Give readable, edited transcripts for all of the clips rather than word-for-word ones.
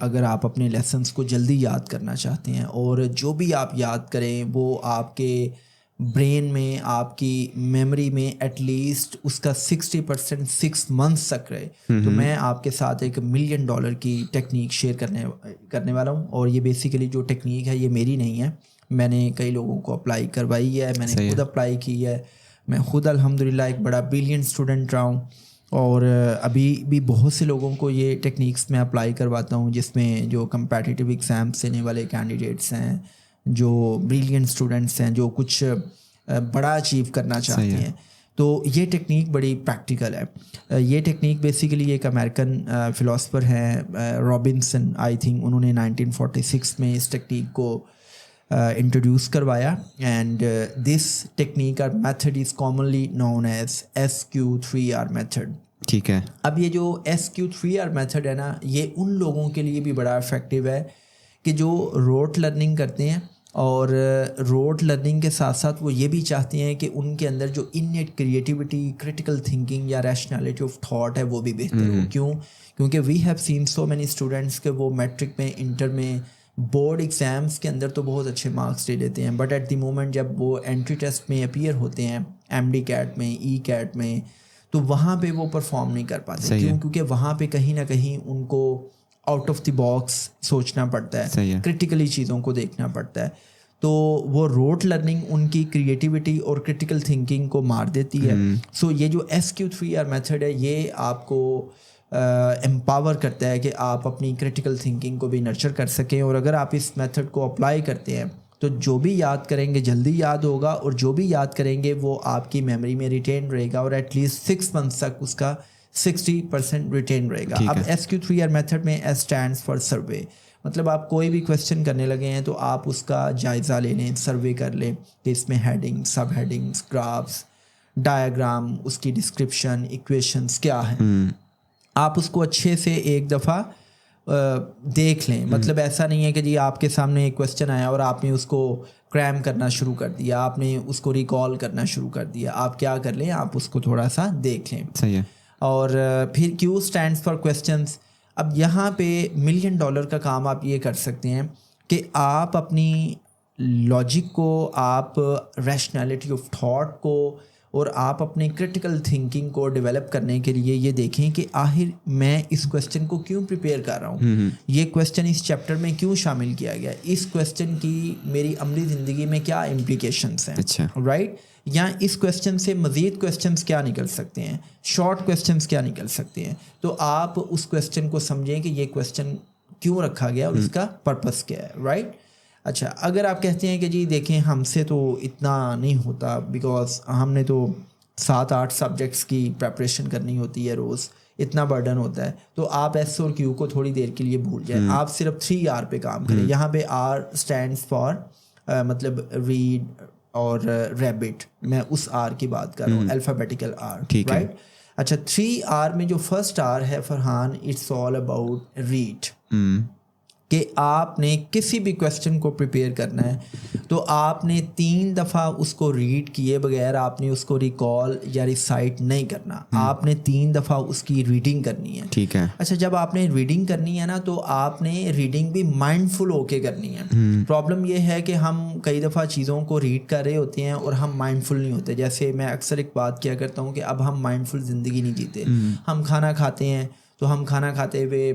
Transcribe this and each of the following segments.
अगर आप अपने लेसन्स को जल्दी याद करना चाहते हैं और जो भी आप याद करें वो आपके ब्रेन में, आपकी मेमोरी में एटलीस्ट उसका 60% 6 मंथ्स तक रहे, तो मैं आपके साथ एक $1 मिलियन की टेक्निक शेयर करने वाला हूँ। और ये बेसिकली जो टेक्निक है ये मेरी नहीं है, मैंने कई लोगों को अप्लाई करवाई है, मैंने खुद अप्लाई की है। मैं खुद अल्हम्दुलिल्लाह एक बड़ा ब्रिलियंट स्टूडेंट रहा हूँ और अभी भी बहुत से लोगों को ये टेक्निक्स मैं अप्लाई करवाता हूँ, जिसमें जो कम्पिटिटिव एग्ज़ाम्स देने वाले कैंडिडेट्स हैं, जो ब्रिलियंट स्टूडेंट्स हैं, जो कुछ बड़ा अचीव करना चाहते हैं, तो ये टेक्निक बड़ी प्रैक्टिकल है। ये टेक्निक बेसिकली एक अमेरिकन फ़िलासफ़र हैं रॉबिन्सन, आई थिंक उन्होंने 1946 में इस टेक्निक को इंट्रोड्यूस करवाया। एंड दिस टेक्निक और method is commonly known as SQ3R method. ठीक है। अब ये जो SQ3R मेथड है ना, ये उन लोगों के लिए भी बड़ा इफ़ेक्टिव है कि जो रोट लर्निंग करते हैं, और रोट लर्निंग के साथ साथ वो ये भी चाहते हैं कि उनके अंदर जो इननेट क्रिएटिविटी, क्रिटिकल थिंकिंग या रैशनैलिटी ऑफ थॉट है वो भी बेहतर हो। क्यों? क्योंकि we have seen so many students के वो मैट्रिक में, इंटर में, बोर्ड एग्ज़ाम्स के अंदर तो बहुत अच्छे मार्क्स ले लेते हैं, बट एट द मोमेंट जब वो एंट्री टेस्ट में अपीयर होते हैं, MD कैट में, ECAT में, तो वहाँ पे वो परफॉर्म नहीं कर पाते। क्यों? क्योंकि वहाँ पे कहीं ना कहीं उनको आउट ऑफ द बॉक्स सोचना पड़ता है, क्रिटिकली चीज़ों को देखना पड़ता है। तो वो रोट लर्निंग उनकी क्रिएटिविटी और क्रिटिकल थिंकिंग को मार देती है। सो ये जो SQ3R मेथड है ये आपको एम्पावर करता है कि आप अपनी क्रिटिकल थिंकिंग को भी नर्चर कर सकें। और अगर आप इस मेथड को अप्लाई करते हैं तो जो भी याद करेंगे जल्दी याद होगा, और जो भी याद करेंगे वो आपकी मेमोरी में रिटेन रहेगा, और एटलीस्ट 6 मंथ्स तक उसका 60% रिटेन रहेगा। अब SQ3R मेथड में S स्टैंड्स फॉर सर्वे, मतलब आप कोई भी क्वेश्चन करने लगे हैं तो आप उसका जायज़ा ले लें, सर्वे कर लें कि इसमें हेडिंग, सब हेडिंग्स, ग्राफ्स, डायग्राम, उसकी डिस्क्रिप्शन, इक्वेशंस क्या हैं, आप उसको अच्छे से एक दफ़ा देख लें। मतलब ऐसा नहीं है कि जी आपके सामने एक क्वेश्चन आया और आपने उसको क्रैम करना शुरू कर दिया, आपने उसको रिकॉल करना शुरू कर दिया। आप क्या कर लें, आप उसको थोड़ा सा देख लें। सही है। और फिर Q स्टैंड्स फॉर क्वेश्चंस। अब यहाँ पे $1 मिलियन का काम आप ये कर सकते हैं कि आप अपनी लॉजिक को, आप रैशनैलिटी ऑफ थॉट को, और आप अपनी क्रिटिकल थिंकिंग को डेवलप करने के लिए ये देखें कि आखिर मैं इस क्वेश्चन को क्यों प्रिपेयर कर रहा हूँ, ये क्वेश्चन इस चैप्टर में क्यों शामिल किया गया, इस क्वेश्चन की मेरी अमली ज़िंदगी में क्या इम्प्लीकेशंस हैं। अच्छा। राइट? या इस क्वेश्चन से मज़ीद क्वेश्चंस क्या निकल सकते हैं, शॉर्ट क्वेश्चंस क्या निकल सकते हैं। तो आप उस क्वेश्चन को समझें कि ये क्वेश्चन क्यों रखा गया और इसका पर्पस क्या है। राइट? अच्छा, अगर आप कहते हैं कि जी देखें हमसे तो इतना नहीं होता, बिकॉज हमने तो 7-8 सब्जेक्ट्स की प्रेपरेशन करनी होती है रोज़, इतना बर्डन होता है, तो आप S और Q को थोड़ी देर के लिए भूल जाएं, आप सिर्फ 3R पे काम करें। यहाँ पे R स्टैंड्स फॉर मतलब रीड और रैबिट, मैं उस R की बात कर रहा हूँ, अल्फ़ाबेटिकल R। राइट? अच्छा, 3R में जो फर्स्ट R है Farhan, it's all about read, कि आपने किसी भी क्वेश्चन को प्रिपेयर करना है तो आपने 3 दफ़ा उसको रीड किए बगैर आपने उसको रिकॉल या रिसाइट नहीं करना, आपने 3 दफ़ा उसकी रीडिंग करनी है। ठीक है। अच्छा, जब आपने रीडिंग करनी है ना तो आपने रीडिंग भी माइंडफुल होके करनी है। प्रॉब्लम ये है कि हम कई दफ़ा चीज़ों को रीड कर रहे होते हैं और हम माइंडफुल नहीं होते। जैसे मैं अक्सर एक बात किया करता हूँ कि अब हम माइंडफुल ज़िंदगी नहीं जीते। हम खाना खाते हैं तो हम खाना खाते हुए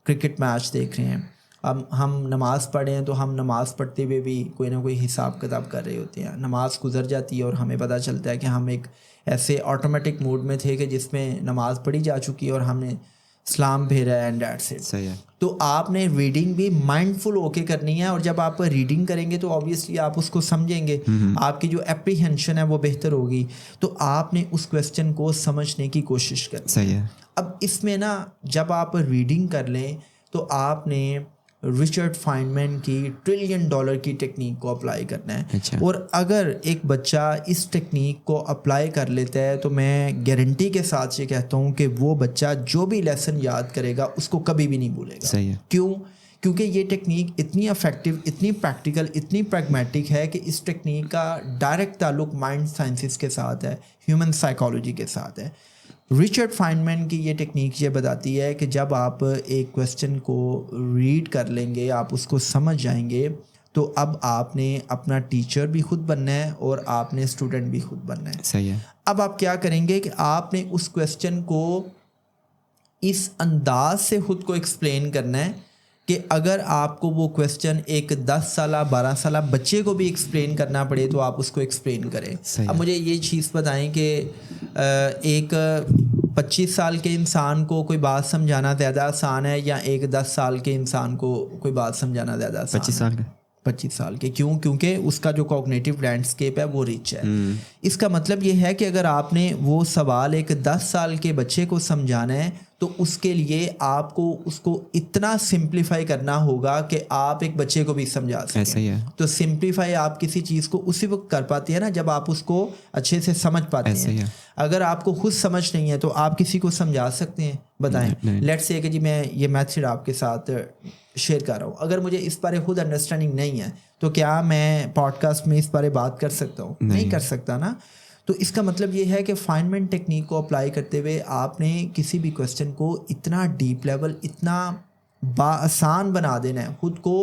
क्रिकेट मैच देख रहे हैं, अब हम नमाज़ पढ़े हैं तो हम नमाज़ पढ़ते हुए भी कोई ना कोई हिसाब किताब कर रहे होते हैं। नमाज़ गुजर जाती है और हमें पता चलता है कि हम एक ऐसे ऑटोमेटिक मूड में थे कि जिसमें नमाज़ पढ़ी जा चुकी है और हमने सलाम भेजा है, एंड दैट्स इट। सही है। तो आपने रीडिंग भी माइंडफुल होके करनी है, और जब आप रीडिंग करेंगे तो ऑब्वियसली आप उसको समझेंगे, आपकी जो एप्रीहेंशन है वो बेहतर होगी, तो आपने उस क्वेश्चन को समझने की कोशिश करनी। सही है। अब इसमें ना जब आप रीडिंग कर लें तो आपने रिचर्ड फाइनमैन की $1 ट्रिलियन की टेक्निक को अप्लाई करना है। अच्छा। और अगर एक बच्चा इस टेक्निक को अप्लाई कर लेता है तो मैं गारंटी के साथ ये कहता हूँ कि वो बच्चा जो भी लेसन याद करेगा उसको कभी भी नहीं भूलेगा। सही है। क्यों? क्योंकि ये टेक्निक इतनी इफेक्टिव, इतनी प्रैक्टिकल, इतनी प्रैग्मेटिक है कि इस टेक्निक का डायरेक्ट ताल्लुक माइंड साइंसिस के साथ है, ह्यूमन साइकोलॉजी के साथ है। रिचर्ड फाइनमैन की ये टेक्निक ये बताती है कि जब आप एक क्वेश्चन को रीड कर लेंगे, आप उसको समझ जाएंगे, तो अब आपने अपना टीचर भी खुद बनना है और आपने स्टूडेंट भी खुद बनना है। सही है। अब आप क्या करेंगे कि आपने उस क्वेश्चन को इस अंदाज से खुद को एक्सप्लेन करना है कि अगर आपको वो क्वेश्चन एक 10 साल 12 साल बच्चे को भी एक्सप्लेन करना पड़े तो आप उसको एक्सप्लेन करें। अब मुझे ये चीज़ बताएं कि एक 25 साल के इंसान को कोई बात समझाना ज़्यादा आसान है या एक 10 साल के इंसान को कोई बात समझाना ज़्यादा आसान? 25 साल के। क्यों? क्योंकि उसका जो कॉग्निटिव लैंडस्केप है वो रिच है। इसका मतलब ये है कि अगर आपने वो सवाल एक 10 साल के बच्चे को समझाना है तो उसके लिए आपको उसको इतना सिंप्लीफाई करना होगा कि आप एक बच्चे को भी समझा सकें। ऐसा ही है। तो सिंप्लीफाई आप किसी चीज़ को उसी वक्त कर पाते हैं ना जब आप उसको अच्छे से समझ पाते हैं। अगर आपको खुद समझ नहीं है तो आप किसी को समझा सकते हैं? बताएं। लेट्स से कि जी मैं ये मेथड आपके साथ शेयर कर रहा हूँ, अगर मुझे इस बारे खुद अंडरस्टैंडिंग नहीं है तो क्या मैं पॉडकास्ट में इस बारे बात कर सकता हूँ? नहीं कर सकता ना। तो इसका मतलब ये है कि फाइनमैन टेक्निक को अप्लाई करते हुए आपने किसी भी क्वेश्चन को इतना डीप लेवल, इतना आसान बना देना है, खुद को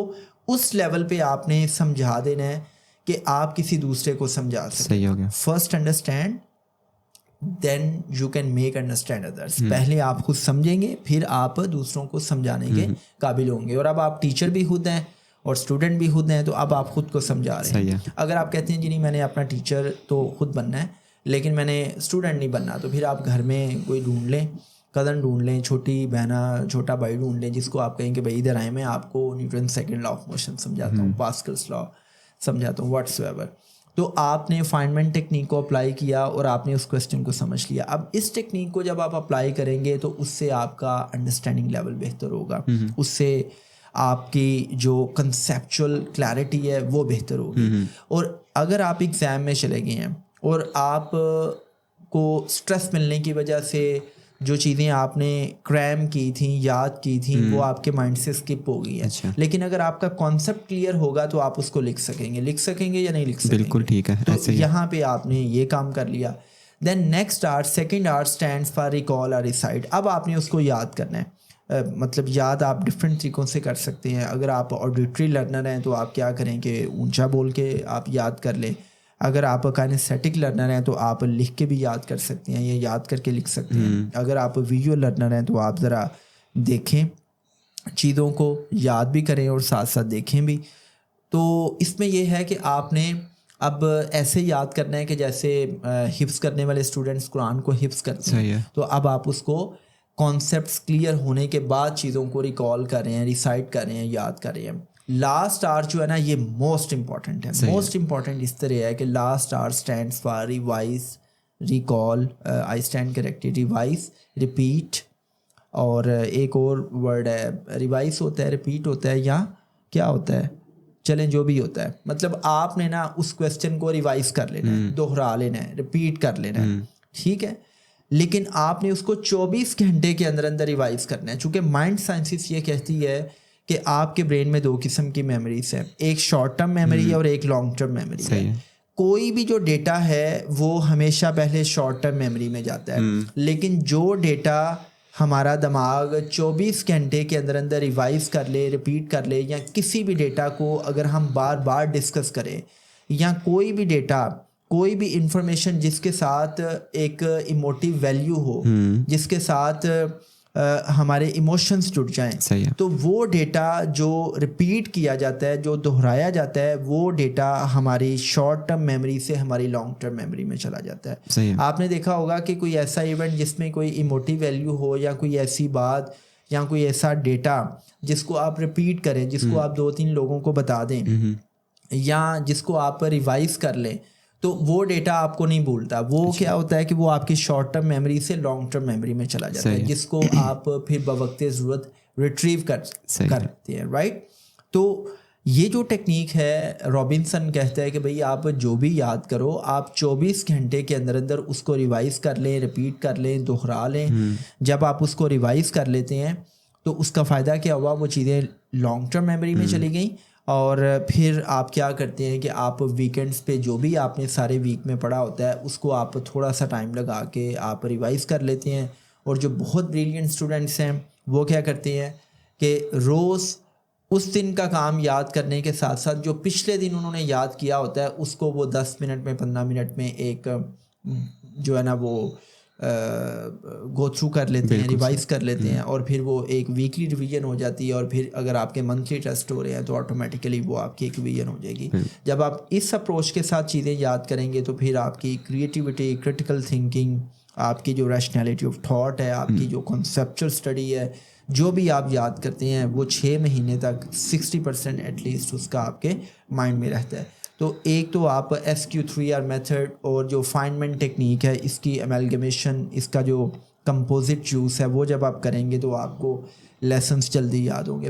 उस लेवल पे आपने समझा देना है कि आप किसी दूसरे को समझा सकें। सही हो गया। First understand then you can make understand others. पहले आप खुद समझेंगे फिर आप दूसरों को समझाने के काबिल होंगे। और अब आप टीचर भी खुद हैं और स्टूडेंट भी खुद हैं, तो अब आप खुद को समझा रहे हैं। अगर आप कहते हैं जी नहीं मैंने अपना टीचर तो खुद बनना है लेकिन मैंने स्टूडेंट नहीं बनना, तो फिर आप घर में कोई ढूंढ लें, कज़न ढूंढ लें, छोटी बहना छोटा भाई ढूंढ लें जिसको आप कहें कि भाई इधर आए मैं आपको Newton second law of motion समझाता हूँ, पास्कल्स लॉ समझाता हूँ, व्हाट्सएवर। तो आपने फाइनमैन टेक्निक को अप्लाई किया और आपने उस क्वेश्चन को समझ लिया। अब इस टेक्निक को जब आप अप्लाई करेंगे तो उससे आपका अंडरस्टैंडिंग लेवल बेहतर होगा, उससे आपकी जो कंसेप्चुअल क्लैरिटी है वो बेहतर होगी। और अगर आप एग्ज़ाम में चले गए हैं और आप को स्ट्रेस मिलने की वजह से जो चीज़ें आपने क्रैम की थी, याद की थी, वो आपके माइंड से स्किप हो गई है। अच्छा। लेकिन अगर आपका कॉन्सेप्ट क्लियर होगा तो आप उसको लिख सकेंगे या नहीं लिख सकेंगे? बिल्कुल ठीक है। तो यहाँ पे आपने ये काम कर लिया। Then next R, second R stands for recall और रिसाइट। अब आपने उसको याद करना है। मतलब याद आप डिफरेंट तरीक़ों से कर सकते हैं। अगर आप ऑडिटरी लर्नर हैं तो आप क्या करें कि ऊंचा बोल के आप याद कर लें। अगर आप काइनेस्थेटिक लर्नर हैं तो आप लिख के भी याद कर सकते हैं या याद करके लिख सकते हैं। अगर आप विजुअल लर्नर हैं तो आप ज़रा देखें चीज़ों को, याद भी करें और साथ साथ देखें भी। तो इसमें यह है कि आपने अब ऐसे याद करना है कि जैसे हिफ्स करने वाले स्टूडेंट्स कुरान को हिफ्स करते हैं, तो अब आप उसको कॉन्सेप्ट्स क्लियर होने के बाद चीज़ों को रिकॉल कर रहे हैं, रिसाइट कर रहे हैं, याद कर रहे हैं। लास्ट आर जो है ना ये मोस्ट इम्पॉर्टेंट है। मोस्ट इम्पॉर्टेंट इस तरह है कि last R stands for revise, recall, I stand corrected, revise, repeat, और एक और वर्ड है रिवाइज होता है, रिपीट होता है, या क्या होता है, चलें जो भी होता है। मतलब आपने ना उस क्वेश्चन को रिवाइज कर लेना है, दोहरा लेना है, रिपीट कर लेना है, ठीक है। लेकिन आपने उसको 24 घंटे के अंदर अंदर रिवाइज करना है। चूँकि माइंड साइंसिस ये कहती है कि आपके ब्रेन में दो किस्म की मेमोरीज है, एक शॉर्ट टर्म मेमोरी है और एक लॉन्ग टर्म मेमोरी है। कोई भी जो डेटा है वो हमेशा पहले शॉर्ट टर्म मेमोरी में जाता है, लेकिन जो डेटा हमारा दिमाग 24 घंटे के अंदर अंदर रिवाइज कर ले, रिपीट कर ले, या किसी भी डेटा को अगर हम बार बार डिस्कस करें, या कोई भी डेटा, कोई भी इंफॉर्मेशन जिसके साथ एक इमोटिव वैल्यू हो, जिसके साथ हमारे इमोशंस जुड़ जाएं, तो वो डेटा जो रिपीट किया जाता है, जो दोहराया जाता है, वो डेटा हमारी शॉर्ट टर्म मेमोरी से हमारी लॉन्ग टर्म मेमोरी में चला जाता है। आपने देखा होगा कि कोई ऐसा इवेंट जिसमें कोई इमोटिव वैल्यू हो, या कोई ऐसी बात, या कोई ऐसा डेटा जिसको आप रिपीट करें, जिसको आप 2-3 लोगों को बता दें, या जिसको आप रिवाइज कर लें, तो वो डेटा आपको नहीं भूलता। वो क्या होता है कि वो आपकी शॉर्ट टर्म मेमोरी से लॉन्ग टर्म मेमोरी में चला जाता है, जिसको आप फिर बवक्त ज़रूरत रिट्रीव करते हैं, राइट। तो ये जो टेक्निक है, रॉबिन्सन कहता है कि भाई आप जो भी याद करो, आप 24 घंटे के अंदर अंदर उसको रिवाइज कर लें, रिपीट कर लें, दोहरा लें। जब आप उसको रिवाइज कर लेते हैं तो उसका फ़ायदा क्या हुआ, वो चीज़ें लॉन्ग टर्म मेमोरी में चली गई और फिर आप क्या करते हैं कि आप वीकेंड्स पे जो भी आपने सारे वीक में पढ़ा होता है उसको आप थोड़ा सा टाइम लगा के आप रिवाइज़ कर लेते हैं। और जो बहुत ब्रिलियंट स्टूडेंट्स हैं वो क्या करते हैं कि रोज़ उस दिन का काम याद करने के साथ साथ जो पिछले दिन उन्होंने याद किया होता है उसको वो 10 मिनट में 15 मिनट में एक जो है ना वो गो थ्रू कर लेते हैं, रिवाइज़ कर लेते हैं, और फिर वो एक वीकली रिवीजन हो जाती है। और फिर अगर आपके मंथली टेस्ट हो रहे हैं तो ऑटोमेटिकली वो आपकी एक रिवीजन हो जाएगी। जब आप इस अप्रोच के साथ चीज़ें याद करेंगे तो फिर आपकी क्रिएटिविटी, क्रिटिकल थिंकिंग, आपकी जो रैशनैलिटी ऑफ थॉट है, आपकी जो कॉन्सेप्चुअल स्टडी है, जो भी आप याद करते हैं वो 6 महीने तक 60% एटलीस्ट उसका आपके माइंड में रहता है। तो एक तो आप SQ3R मेथड और जो फाइनमेंट टेक्निक है इसकी अमेलगमेशन, इसका जो कंपोजिट यूज़ है वो जब आप करेंगे तो आपको लेसन्स जल्दी याद होंगे।